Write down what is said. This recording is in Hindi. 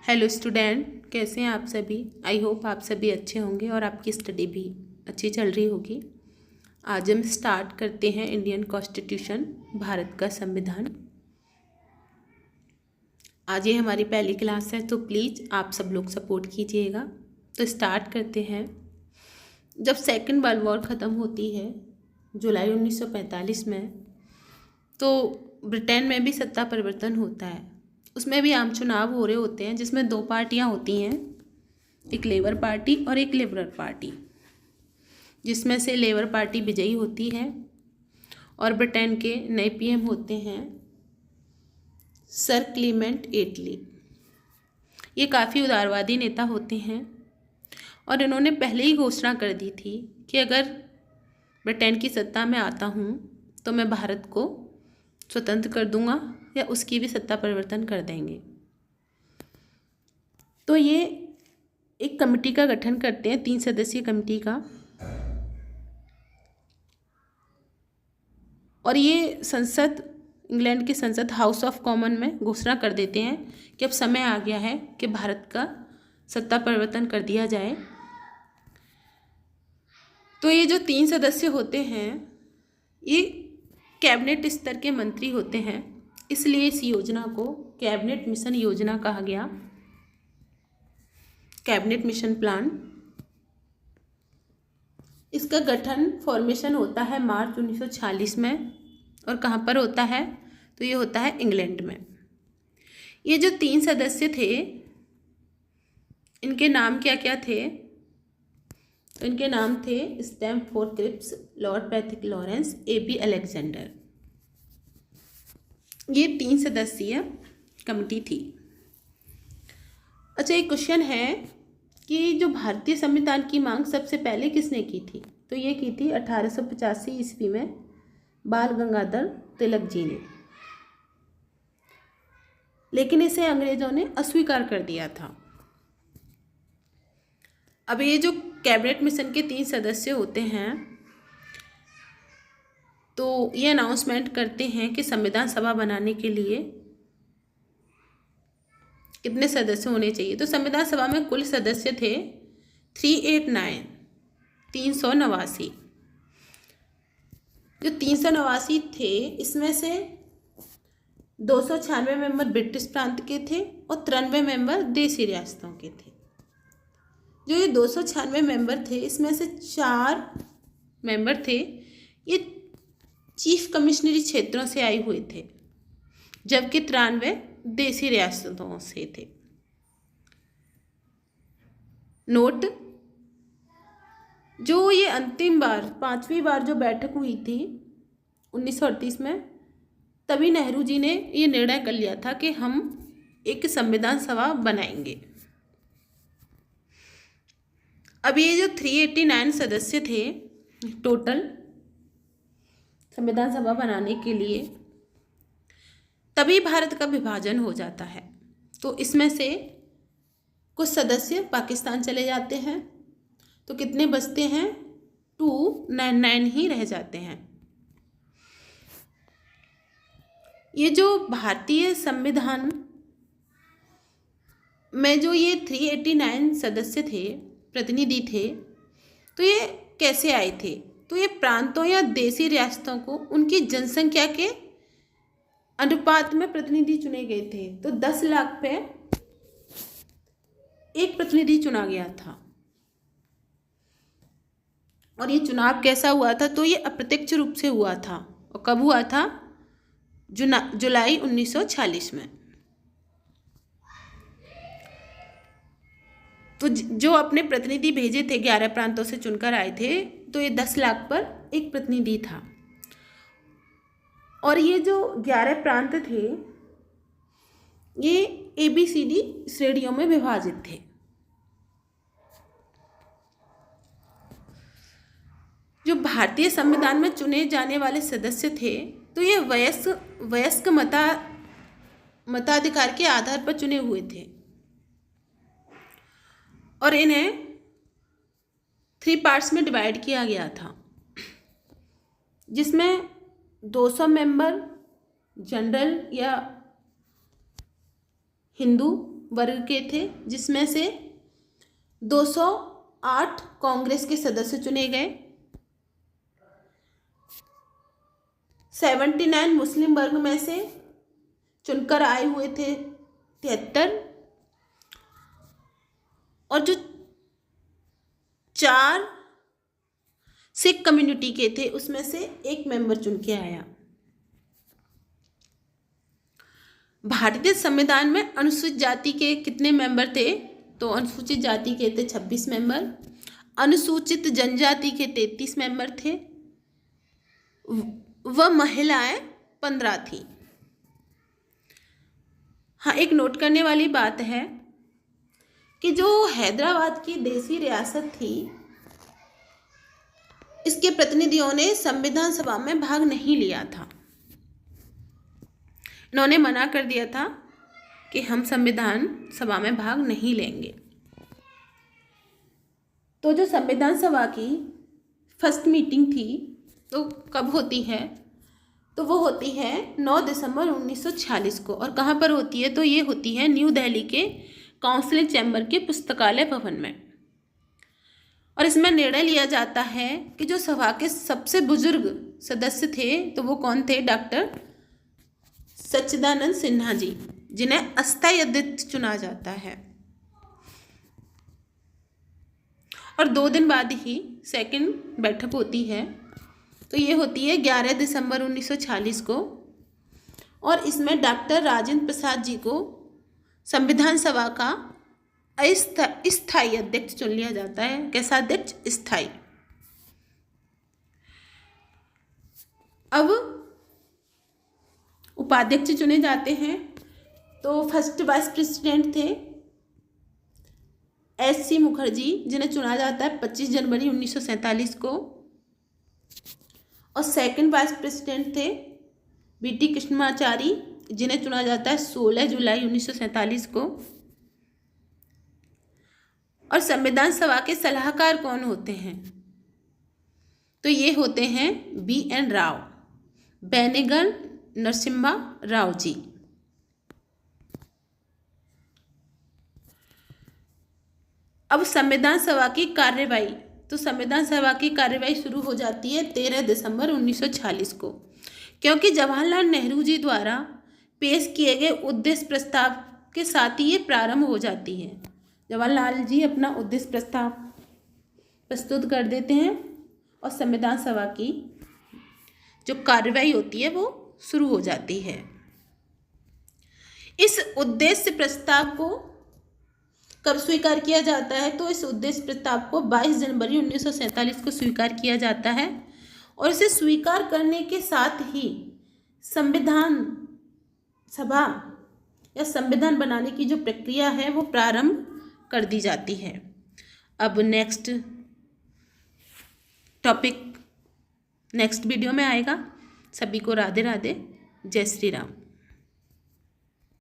हेलो स्टूडेंट, कैसे हैं आप सभी। आई होप आप सभी अच्छे होंगे और आपकी स्टडी भी अच्छी चल रही होगी। आज हम स्टार्ट करते हैं इंडियन कॉन्स्टिट्यूशन, भारत का संविधान। आज ये हमारी पहली क्लास है, तो प्लीज़ आप सब लोग सपोर्ट कीजिएगा। तो स्टार्ट करते हैं। जब सेकेंड वर्ल्ड वॉर ख़त्म होती है जुलाई 1945 में, तो ब्रिटेन में भी सत्ता परिवर्तन होता है। उसमें भी आम चुनाव हो रहे होते हैं, जिसमें दो पार्टियां होती हैं, एक लेबर पार्टी और एक लिबरल पार्टी, जिसमें से लेबर पार्टी विजयी होती है और ब्रिटेन के नए पीएम होते हैं सर क्लीमेंट एटली। ये काफ़ी उदारवादी नेता होते हैं और इन्होंने पहले ही घोषणा कर दी थी कि अगर ब्रिटेन की सत्ता में आता हूँ तो मैं भारत को स्वतंत्र कर दूंगा या उसकी भी सत्ता परिवर्तन कर देंगे। तो ये एक कमेटी का गठन करते हैं, 3 सदस्यीय कमेटी का, और ये संसद, इंग्लैंड की संसद हाउस ऑफ कॉमन में घोषणा कर देते हैं कि अब समय आ गया है कि भारत का सत्ता परिवर्तन कर दिया जाए। तो ये जो 3 सदस्य होते हैं, ये कैबिनेट स्तर के मंत्री होते हैं, इसलिए इस योजना को कैबिनेट मिशन योजना कहा गया, कैबिनेट मिशन प्लान। इसका गठन फॉर्मेशन होता है मार्च 1946 में, और कहाँ पर होता है, तो ये होता है इंग्लैंड में। ये जो 3 सदस्य थे, इनके नाम क्या क्या थे, तो इनके नाम थे Stamford Cripps, Lord Pethick Lawrence, A.P. Alexander. ये 3 सदस्यीय कमेटी थी। अच्छा, एक क्वेश्चन है कि जो भारतीय संविधान की मांग सबसे पहले किसने की थी, तो ये की थी 1885 ईस्वी में बाल गंगाधर तिलक जी ने, लेकिन इसे अंग्रेजों ने अस्वीकार कर दिया था। अब ये जो कैबिनेट मिशन के 3 सदस्य होते हैं, तो ये अनाउंसमेंट करते हैं कि संविधान सभा बनाने के लिए कितने सदस्य होने चाहिए। तो संविधान सभा में कुल सदस्य थे 389। जो 389 थे, इसमें से 296 मेंबर ब्रिटिश प्रांत के थे और 93 मेंबर देशी रियासतों के थे। जो ये 296 मेंबर थे, इसमें से 4 मेंबर थे ये चीफ कमिश्नरी क्षेत्रों से आए हुए थे, जबकि 93 देशी रियासतों से थे। नोट, जो ये अंतिम बार 5वीं बार जो बैठक हुई थी 1938 में, तभी नेहरू जी ने ये निर्णय कर लिया था कि हम एक संविधान सभा बनाएंगे। अब ये जो 389 सदस्य थे टोटल संविधान सभा बनाने के लिए, तभी भारत का विभाजन हो जाता है। तो इसमें से कुछ सदस्य पाकिस्तान चले जाते हैं, तो कितने बचते हैं, 299 ही रह जाते हैं। ये जो भारतीय संविधान में जो ये 389 सदस्य थे, प्रतिनिधि थे, तो ये कैसे आए थे, तो ये प्रांतों या देशी रियासतों को उनकी जनसंख्या के अनुपात में प्रतिनिधि चुने गए थे। तो 10 लाख पे एक प्रतिनिधि चुना गया था। और ये चुनाव कैसा हुआ था, तो ये अप्रत्यक्ष रूप से हुआ था। और कब हुआ था, जुलाई 1946 में। तो जो अपने प्रतिनिधि भेजे थे 11 प्रांतों से चुनकर आए थे, तो ये 10 लाख पर एक प्रतिनिधि था। और ये जो 11 प्रांत थे, ये ABCD श्रेणियों में विभाजित थे। जो भारतीय संविधान में चुने जाने वाले सदस्य थे, तो ये वयस्क मताधिकार के आधार पर चुने हुए थे, और इन्हें 3 पार्ट्स में डिवाइड किया गया था, जिसमें 200 मेंबर जनरल या हिंदू वर्ग के थे, जिसमें से 208 कांग्रेस के सदस्य चुने गए, 79 मुस्लिम वर्ग में से चुनकर आए हुए थे 73, और जो 4 सिख कम्युनिटी के थे उसमें से 1 मेंबर चुन के आया। भारतीय संविधान में अनुसूचित जाति के कितने मेंबर थे? तो अनुसूचित जाति के थे 26 मेंबर, अनुसूचित जनजाति के 33 मेंबर थे, वह महिलाएं 15 थी। हाँ, एक नोट करने वाली बात है कि जो हैदराबाद की देसी रियासत थी, इसके प्रतिनिधियों ने संविधान सभा में भाग नहीं लिया था। इन्होंने मना कर दिया था कि हम संविधान सभा में भाग नहीं लेंगे। तो जो संविधान सभा की फर्स्ट मीटिंग थी तो कब होती है? तो वो होती है 9 दिसंबर 1946 को। और कहाँ पर होती है? तो ये होती है न्यू दिल्ली के काउंसिल चैम्बर के पुस्तकालय भवन में। और इसमें निर्णय लिया जाता है कि जो सभा के सबसे बुजुर्ग सदस्य थे तो वो कौन थे? डॉक्टर सच्चिदानंद सिन्हा जी, जिन्हें अस्थायी अध्यक्ष चुना जाता है। और 2 दिन बाद ही सेकंड बैठक होती है, तो ये होती है 11 दिसंबर 1946 को। और इसमें डॉक्टर राजेंद्र प्रसाद जी को संविधान सभा का स्थायी अध्यक्ष चुन लिया जाता है। कैसा अध्यक्ष? स्थायी। अब उपाध्यक्ष चुने जाते हैं। तो फर्स्ट वाइस प्रेसिडेंट थे एस.सी. मुखर्जी, जिन्हें चुना जाता है 25 जनवरी 1947 को। और सेकंड वाइस प्रेसिडेंट थे बी.टी. कृष्णमाचारी, जिन्हें चुना जाता है 16 जुलाई 1947 को। और संविधान सभा के सलाहकार कौन होते हैं? तो ये होते हैं B.N. राव, बेनेगल नरसिम्हा राव जी। अब संविधान सभा की कार्यवाही, तो संविधान सभा की कार्यवाही शुरू हो जाती है 13 दिसंबर 1946 को, क्योंकि जवाहरलाल नेहरू जी द्वारा पेश किए गए उद्देश्य प्रस्ताव के साथ ही ये प्रारंभ हो जाती है। जवाहरलाल जी अपना उद्देश्य प्रस्ताव प्रस्तुत कर देते हैं और संविधान सभा की जो कार्यवाही होती है वो शुरू हो जाती है। इस उद्देश्य प्रस्ताव को कब स्वीकार किया जाता है? तो इस उद्देश्य प्रस्ताव को 22 जनवरी 1947 को स्वीकार किया जाता है। और इसे स्वीकार करने के साथ ही संविधान सभा या संविधान बनाने की जो प्रक्रिया है वो प्रारंभ कर दी जाती है। अब नेक्स्ट टॉपिक नेक्स्ट वीडियो में आएगा। सभी को राधे राधे, जय श्री राम।